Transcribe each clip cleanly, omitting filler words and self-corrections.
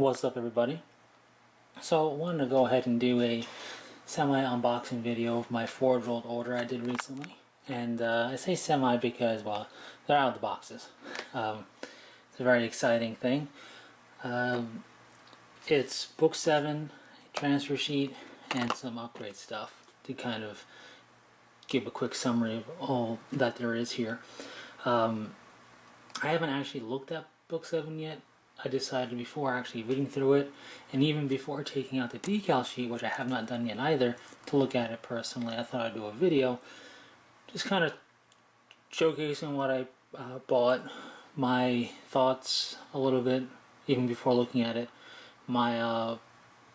What's up, everybody? So I wanted to go ahead and do a semi-unboxing video of my Forgeworld order I did recently. And I say semi because, well, they're out of the boxes. It's a very exciting thing. It's book 7, transfer sheet, and some upgrade stuff to kind of give a quick summary of all that there is here. I haven't actually looked at book 7 yet. I decided before actually reading through it, and even before taking out the decal sheet, which I have not done yet either, to look at it personally. I thought I'd do a video just kind of showcasing what I bought, my thoughts a little bit, even before looking at it, my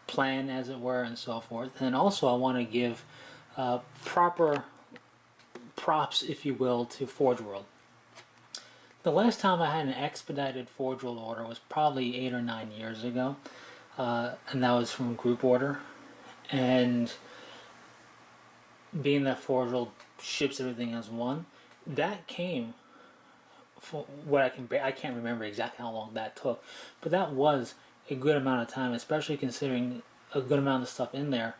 plan as it were, and so forth. And also I want to give proper props, if you will, to Forgeworld. The last time I had an expedited Forgeworld order was probably 8 or 9 years ago, and that was from group order. And being that Forgeworld ships everything as one, that came for what I can't remember exactly how long that took, but that was a good amount of time, especially considering a good amount of stuff in there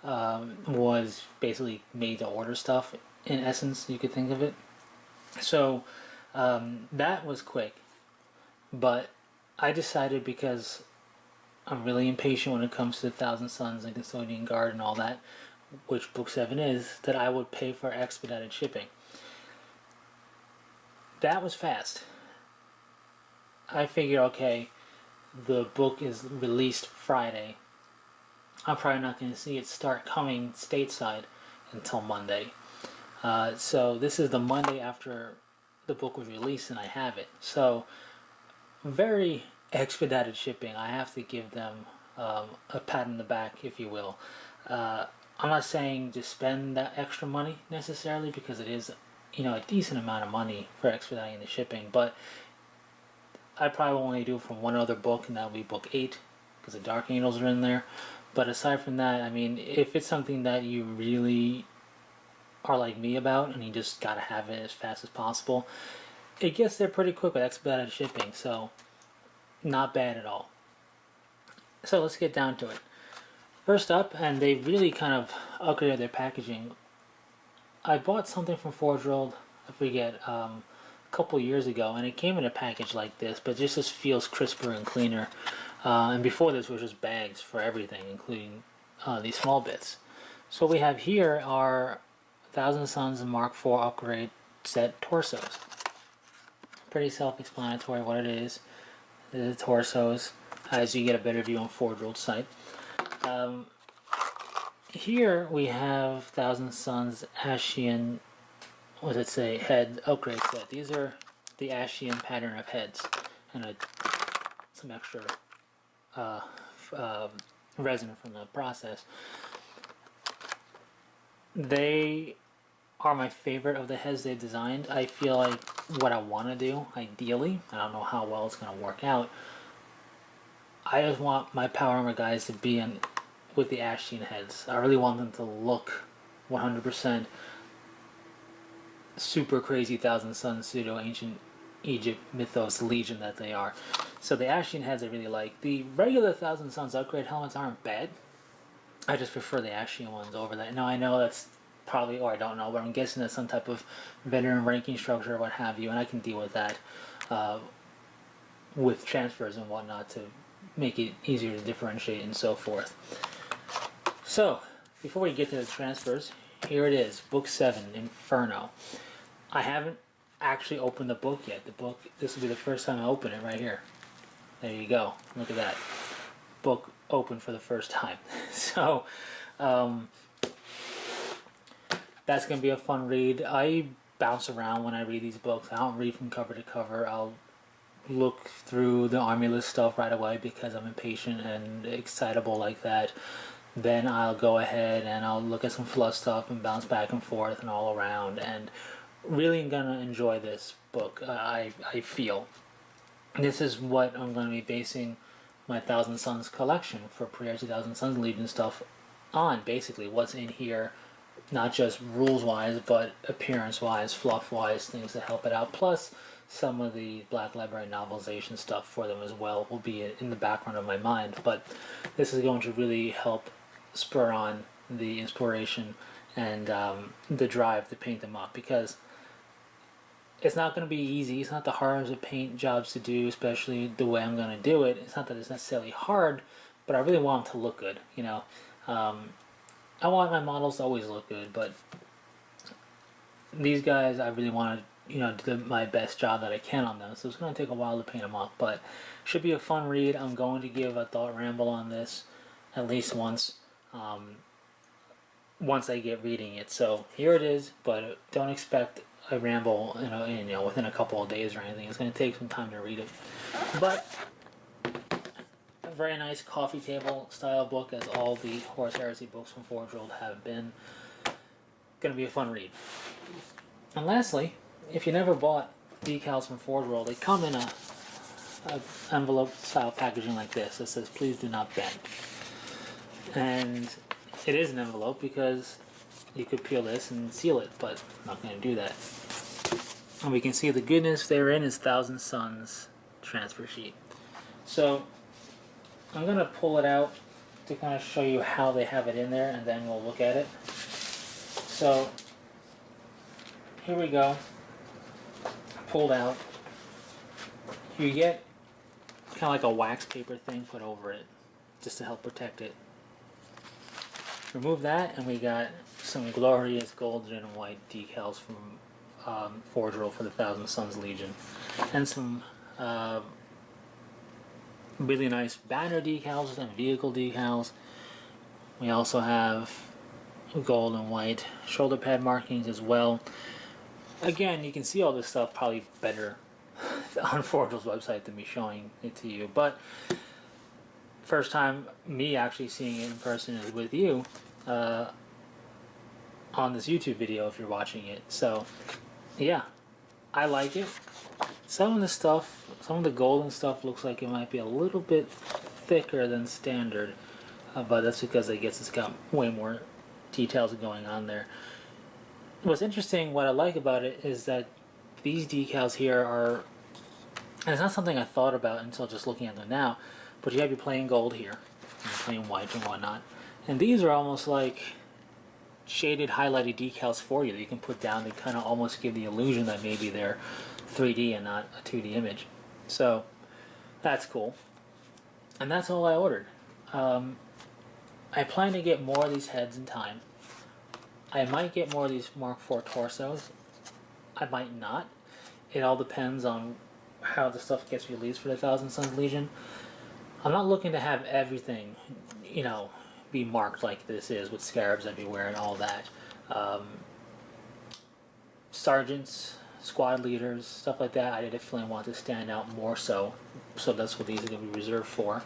was basically made to order stuff. In essence, you could think of it. So that was quick, but I decided, because I'm really impatient when it comes to Thousand Suns and Custodian Guard and all that, which book 7 is, that I would pay for expedited shipping. That was fast. I figured, okay, the book is released Friday. I'm probably not going to see it start coming stateside until Monday. So this is the Monday after the book was released, and I have it. So very expedited shipping. I have to give them a pat on the back, if you will. I'm not saying to spend that extra money necessarily, because it is, a decent amount of money for expediting the shipping, but I probably only do it for one other book, and that would be book 8, because the Dark Angels are in there. But aside from that, I mean, if it's something that you really are like me about, and you just gotta have it as fast as possible, it gets there pretty quick with expedited shipping, so not bad at all. So let's get down to it. First up, and they really kind of upgraded their packaging. I bought something from Forgeworld, I forget, a couple years ago, and it came in a package like this, but just feels crisper and cleaner. And before this was just bags for everything, including these small bits. So what we have here are Thousand Suns Mark IV upgrade set torsos. Pretty self-explanatory what it is. The torsos, as you get a better view on Forgeworld's site. Here we have Thousand Suns Ashian, what does it say, head upgrade set. These are the Ashian pattern of heads, and some extra resin from the process. They are my favorite of the heads they've designed. I feel like what I want to do, ideally, I don't know how well it's going to work out, I just want my Power Armor guys to be in with the Ashian heads. I really want them to look 100% super crazy Thousand Suns pseudo ancient Egypt mythos legion that they are. So the Ashian heads I really like. The regular Thousand Suns upgrade helmets aren't bad. I just prefer the Ashian ones over that. Now I know that's probably, or I don't know, but I'm guessing that's some type of veteran ranking structure or what have you, and I can deal with that with transfers and whatnot to make it easier to differentiate and so forth. So before we get to the transfers, here it is, book 7, Inferno. I haven't actually opened the book yet. This will be the first time I open it right here. There you go. Look at that. Book open for the first time. So that's going to be a fun read. I bounce around when I read these books. I don't read from cover to cover. I'll look through the army list stuff right away because I'm impatient and excitable like that. Then I'll go ahead and I'll look at some fluff stuff and bounce back and forth and all around, and really gonna enjoy this book. I feel this is what I'm going to be basing my Thousand Suns collection for Prior 2000 Suns Legion stuff on. Basically what's in here, not just rules wise, but appearance wise, fluff wise, things that help it out, plus some of the Black Library novelization stuff for them as well will be in the background of my mind. But this is going to really help spur on the inspiration and the drive to paint them up, because it's not going to be easy. It's not the hardest of paint jobs to do, especially the way I'm going to do it. It's not that it's necessarily hard, but I really want them to look good. I want my models to always look good, but these guys, I really want to, do my best job that I can on them. So it's going to take a while to paint them up, but should be a fun read. I'm going to give a thought ramble on this at least once. Once I get reading it. So here it is, but don't expect a ramble, within a couple of days or anything. It's going to take some time to read it. But a very nice coffee table style book, as all the Horus Heresy books from Forgeworld have been. Going to be a fun read. And lastly, if you never bought decals from Forgeworld, they come in a envelope style packaging like this. It says, "Please do not bend." And it is an envelope because you could peel this and seal it, but I'm not going to do that. And we can see the goodness therein is Thousand Suns transfer sheet. So I'm going to pull it out to kind of show you how they have it in there, and then we'll look at it. So here we go. Pulled out. You get kind of like a wax paper thing put over it just to help protect it. Remove that, and we got some glorious golden and white decals from Forgeworld for the Thousand Suns Legion, and some really nice banner decals and vehicle decals. We also have gold and white shoulder pad markings as well. Again, you can see all this stuff probably better on Forgeworld's website than me showing it to you, but first time me actually seeing it in person is with you on this YouTube video if you're watching it. So yeah, I like it. Some of the golden stuff looks like it might be a little bit thicker than standard, but that's because it's got way more details going on there. What's interesting, what I like about it, is that these decals here are, and it's not something I thought about until just looking at them now, but you have your plain gold here, and your plain white and whatnot, and these are almost like shaded, highlighted decals for you that you can put down to kind of almost give the illusion that maybe they're 3D and not a 2D image. So that's cool. And that's all I ordered. I plan to get more of these heads in time. I might get more of these Mark IV torsos. I might not. It all depends on how the stuff gets released for the Thousand Suns Legion. I'm not looking to have everything, be marked like this is, with scarabs everywhere and all that. Sergeants, squad leaders, stuff like that, I definitely want to stand out more so. So that's what these are going to be reserved for.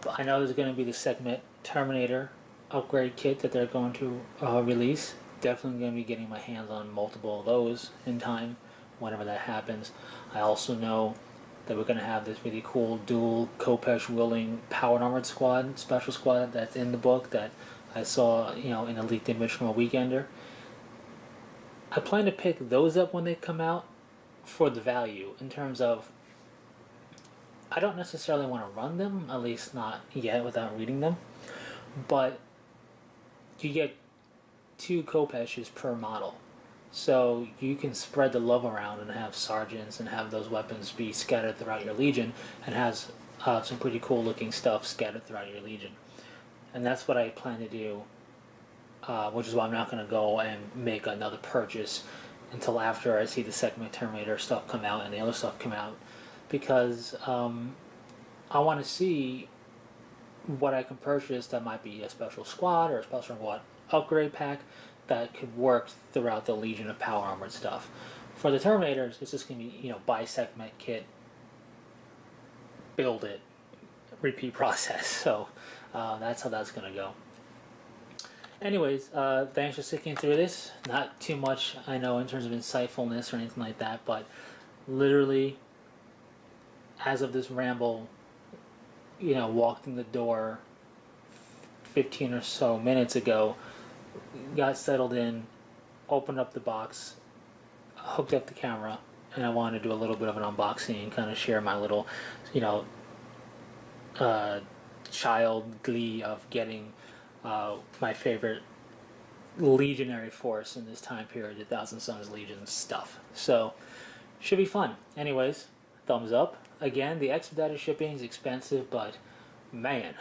But I know there's going to be the Segment Terminator upgrade kit that they're going to release. Definitely going to be getting my hands on multiple of those in time, whenever that happens. I also know that we're going to have this really cool dual Kopesh wielding powered armored squad, special squad that's in the book that I saw, in a leaked image from a Weekender. I plan to pick those up when they come out for the value, in terms of I don't necessarily want to run them, at least not yet without reading them, but you get 2 Kopeshes per model. So you can spread the love around and have sergeants and have those weapons be scattered throughout your legion, and has some pretty cool looking stuff scattered throughout your legion. And that's what I plan to do, which is why I'm not going to go and make another purchase until after I see the Segment Terminator stuff come out and the other stuff come out, because I want to see what I can purchase that might be a special squad or a special squad upgrade pack that could work throughout the Legion of Power Armored stuff. For the Terminators, it's just going to be, buy segment kit, build it, repeat process. So that's how that's going to go. Anyways, thanks for sticking through this. Not too much, I know, in terms of insightfulness or anything like that, but literally, as of this ramble, walked in the door 15 or so minutes ago, got settled in, opened up the box, hooked up the camera, and I wanted to do a little bit of an unboxing and kind of share my little, you know, uh, child glee of getting my favorite legionary force in this time period, the Thousand Sons Legion stuff. So, should be fun. Anyways, thumbs up. Again, the expedited shipping is expensive, but man,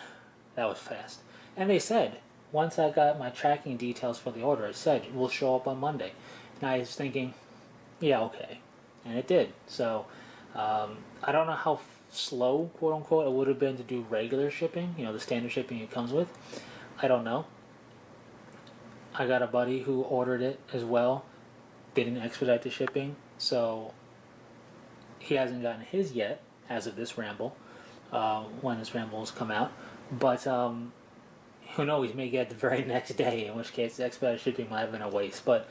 that was fast. And they said, once I got my tracking details for the order, it said it will show up on Monday. And I was thinking, yeah, okay. And it did. So, I don't know how slow, quote unquote, it would have been to do regular shipping, the standard shipping it comes with. I don't know. I got a buddy who ordered it as well, didn't expedite the shipping, so he hasn't gotten his yet as of this ramble, when this rambles come out. But who knows? He may get it the very next day, in which case the expedited shipping might have been a waste. But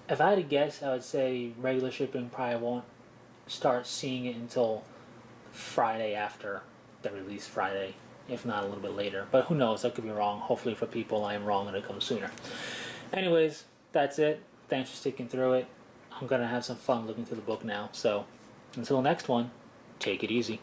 if I had to guess, I would say regular shipping probably won't start seeing it until Friday after the release Friday, if not a little bit later. But who knows? I could be wrong. Hopefully for people, I am wrong and it comes sooner. Anyways, that's it. Thanks for sticking through it. I'm going to have some fun looking through the book now. So until next one, take it easy.